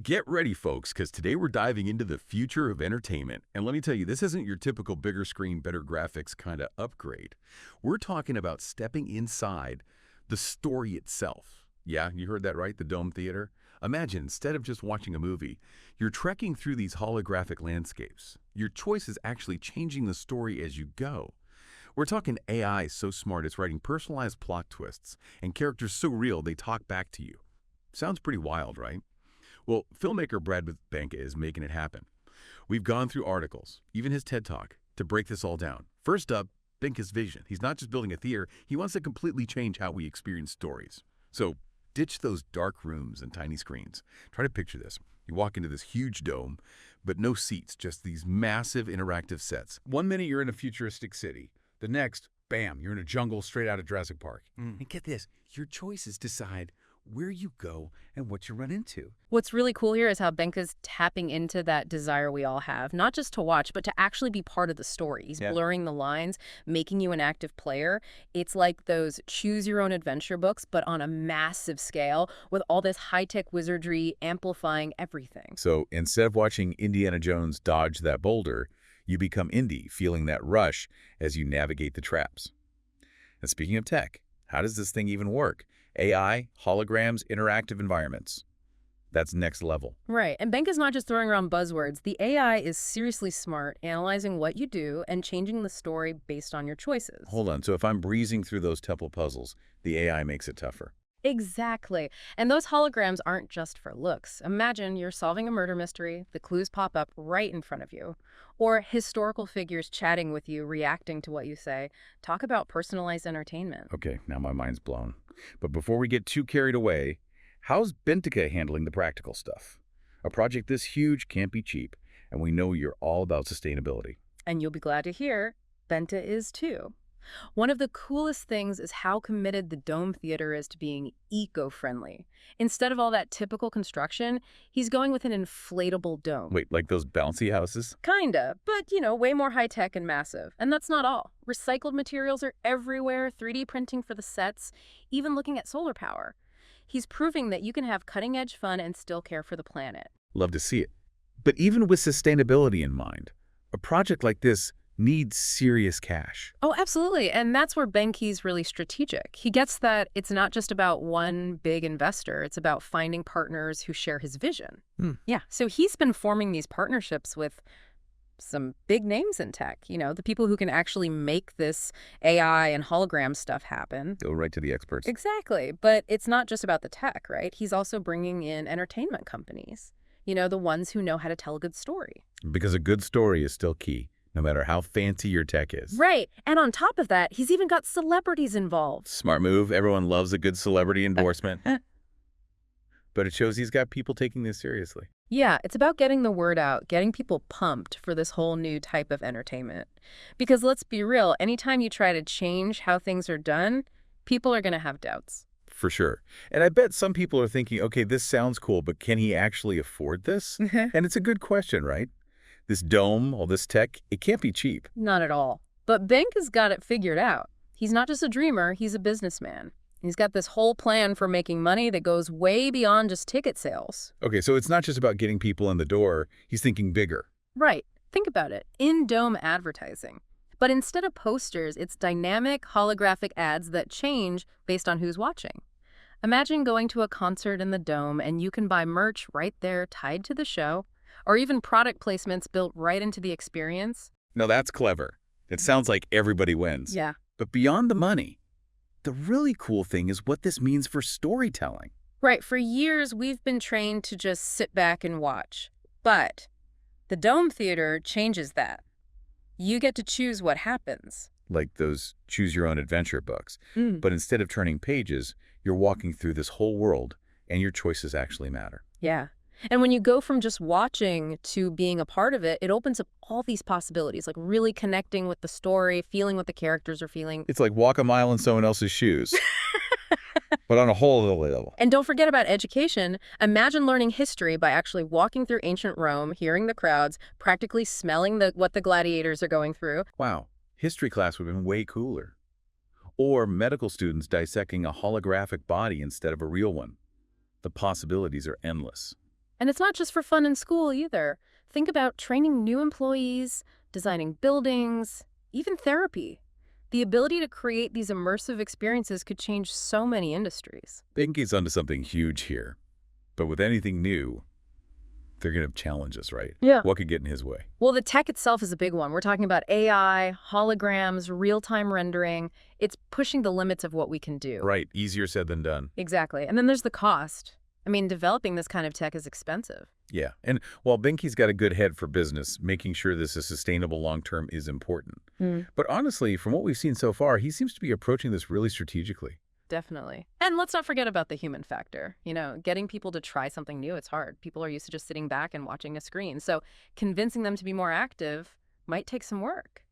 Get ready, folks, because today we're diving into the future of entertainment. And let me tell you, this isn't your typical bigger screen, better graphics kind of upgrade. We're talking about stepping inside the story itself. Yeah, you heard that right, the Dome Theater. Imagine, instead of just watching a movie, you're trekking through these holographic landscapes. Your choice is actually changing the story as you go. We're talking AI so smart it's writing personalized plot twists and characters so real they talk back to you. Sounds pretty wild, right? Well, filmmaker Brad Behnke is making it happen. We've gone through articles, even his TED Talk, to break this all down. First up, Behnke's vision. He's not just building a theater, he wants to completely change how we experience stories. So ditch those dark rooms and tiny screens. Try to picture this. You walk into this huge dome, but no seats, just these massive interactive sets. 1 minute you're in a futuristic city. The next, bam, you're in a jungle straight out of Jurassic Park. And get this, your choices decide where you go and what you run into. What's really cool here is how Behnke's tapping into that desire we all have, not just to watch, but to actually be part of the story. He's blurring the lines, making you an active player. It's like those choose-your-own-adventure books, but on a massive scale, with all this high-tech wizardry amplifying everything. So instead of watching Indiana Jones dodge that boulder, you become Indy, feeling that rush as you navigate the traps. And speaking of tech, how does this thing even work? AI, holograms, interactive environments. That's next level. Right. And Behnke's not just throwing around buzzwords. The AI is seriously smart, analyzing what you do and changing the story based on your choices. Hold on. So if I'm breezing through those temple puzzles, the AI makes it tougher. Exactly. And those holograms aren't just for looks. Imagine you're solving a murder mystery, the clues pop up right in front of you. Or historical figures chatting with you, reacting to what you say. Talk about personalized entertainment. Okay, now my mind's blown. But before we get too carried away, how's Behnke handling the practical stuff? A project this huge can't be cheap, and we know you're all about sustainability. And you'll be glad to hear Behnke is too. One of the coolest things is how committed the Dome Theater is to being eco-friendly. Instead of all that typical construction, he's going with an inflatable dome. Wait, like those bouncy houses? Kinda, but, way more high-tech and massive. And that's not all. Recycled materials are everywhere, 3D printing for the sets, even looking at solar power. He's proving that you can have cutting-edge fun and still care for the planet. Love to see it. But even with sustainability in mind, a project like this needs serious cash. Oh, absolutely. And that's where Behnke's really strategic. He gets that it's not just about one big investor. It's about finding partners who share his vision. Yeah. So he's been forming these partnerships with some big names in tech, the people who can actually make this AI and hologram stuff happen. Go right to the experts. Exactly. But it's not just about the tech, right? He's also bringing in entertainment companies, the ones who know how to tell a good story. Because a good story is still key, no matter how fancy your tech is. Right. And on top of that, he's even got celebrities involved. Smart move. Everyone loves a good celebrity endorsement. But it shows he's got people taking this seriously. Yeah, it's about getting the word out, getting people pumped for this whole new type of entertainment. Because let's be real, anytime you try to change how things are done, people are going to have doubts. For sure. And I bet some people are thinking, okay, this sounds cool, but can he actually afford this? And it's a good question, right? This dome, all this tech, it can't be cheap. Not at all. But Behnke's got it figured out. He's not just a dreamer, he's a businessman. He's got this whole plan for making money that goes way beyond just ticket sales. Okay, so it's not just about getting people in the door. He's thinking bigger. Right. Think about it. In-dome advertising. But instead of posters, it's dynamic, holographic ads that change based on who's watching. Imagine going to a concert in the Dome and you can buy merch right there tied to the show, or even product placements built right into the experience. Now that's clever. It sounds like everybody wins. Yeah. But beyond the money, the really cool thing is what this means for storytelling. Right. For years, we've been trained to just sit back and watch. But the Dome Theater changes that. You get to choose what happens. Like those choose-your-own-adventure books. But instead of turning pages, you're walking through this whole world, and your choices actually matter. Yeah. And when you go from just watching to being a part of it, it opens up all these possibilities, like really connecting with the story, feeling what the characters are feeling. It's like walk a mile in someone else's shoes, but on a whole other level. And don't forget about education. Imagine learning history by actually walking through ancient Rome, hearing the crowds, practically smelling what the gladiators are going through. Wow, history class would have been way cooler. Or medical students dissecting a holographic body instead of a real one. The possibilities are endless. And it's not just for fun in school either. Think about training new employees, designing buildings, even therapy. The ability to create these immersive experiences could change so many industries. Behnke's onto something huge here. But with anything new, they're going to challenge us, right? Yeah. What could get in his way? Well, the tech itself is a big one. We're talking about AI, holograms, real-time rendering. It's pushing the limits of what we can do. Right. Easier said than done. Exactly. And then there's the cost. I mean, developing this kind of tech is expensive. Yeah. And while Behnke's got a good head for business, making sure this is sustainable long-term is important. But honestly, from what we've seen so far, he seems to be approaching this really strategically. Definitely. And let's not forget about the human factor. You know, getting people to try something new, it's hard. People are used to just sitting back and watching a screen. So convincing them to be more active might take some work.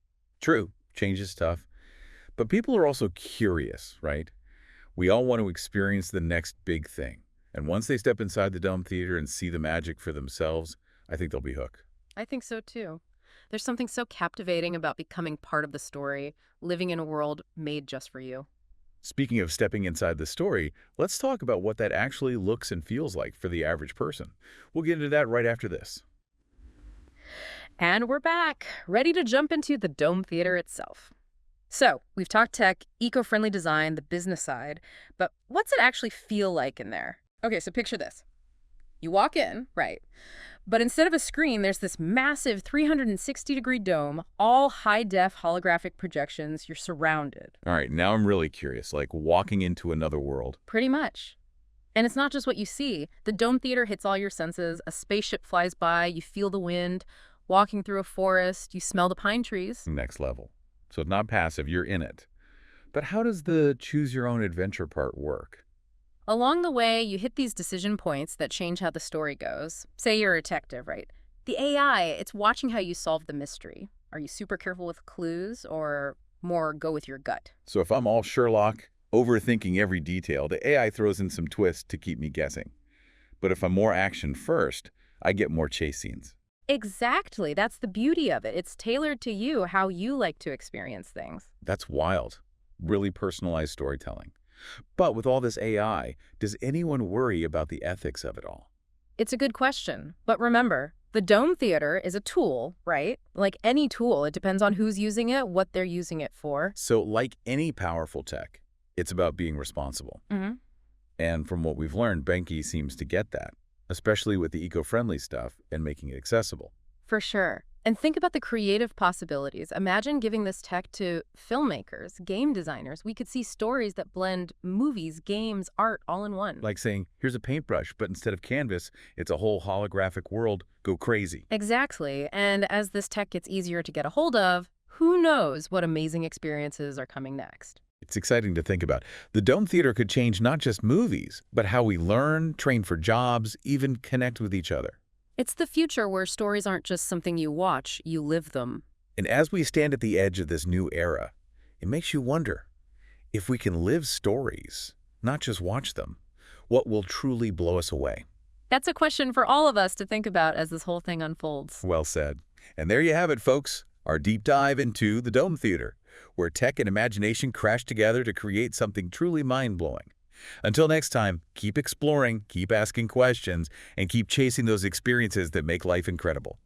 True. Change is tough. But people are also curious, right? We all want to experience the next big thing. And once they step inside the Dome Theater and see the magic for themselves, I think they'll be hooked. I think so too. There's something so captivating about becoming part of the story, living in a world made just for you. Speaking of stepping inside the story, let's talk about what that actually looks and feels like for the average person. We'll get into that right after this. And we're back, ready to jump into the Dome Theater itself. So, we've talked tech, eco-friendly design, the business side, but what's it actually feel like in there? Okay, so picture this. You walk in, right, but instead of a screen, there's this massive 360-degree dome, all high-def holographic projections. You're surrounded. All right, now I'm really curious, like walking into another world. Pretty much. And it's not just what you see. The Dome Theater hits all your senses. A spaceship flies by, you feel the wind. Walking through a forest, you smell the pine trees. Next level. So it's not passive, you're in it. But how does the choose-your-own-adventure part work? Along the way, you hit these decision points that change how the story goes. Say you're a detective, right? The AI, it's watching how you solve the mystery. Are you super careful with clues or more go with your gut? So if I'm all Sherlock, overthinking every detail, the AI throws in some twists to keep me guessing. But if I'm more action first, I get more chase scenes. Exactly. That's the beauty of it. It's tailored to you, how you like to experience things. That's wild. Really personalized storytelling. But with all this AI, does anyone worry about the ethics of it all? It's a good question. But remember, the Dome Theater is a tool, right? Like any tool, it depends on who's using it, what they're using it for. So like any powerful tech, it's about being responsible. And from what we've learned, Behnke seems to get that, especially with the eco-friendly stuff and making it accessible. For sure. And think about the creative possibilities. Imagine giving this tech to filmmakers, game designers. We could see stories that blend movies, games, art all in one. Like saying, here's a paintbrush, but instead of canvas, it's a whole holographic world. Go crazy. Exactly. And as this tech gets easier to get a hold of, who knows what amazing experiences are coming next. It's exciting to think about. The Dome Theater could change not just movies, but how we learn, train for jobs, even connect with each other. It's the future where stories aren't just something you watch, you live them. And as we stand at the edge of this new era, it makes you wonder, if we can live stories, not just watch them, what will truly blow us away? That's a question for all of us to think about as this whole thing unfolds. Well said. And there you have it, folks, our deep dive into the Dome Theater, where tech and imagination crash together to create something truly mind-blowing. Until next time, keep exploring, keep asking questions, and keep chasing those experiences that make life incredible.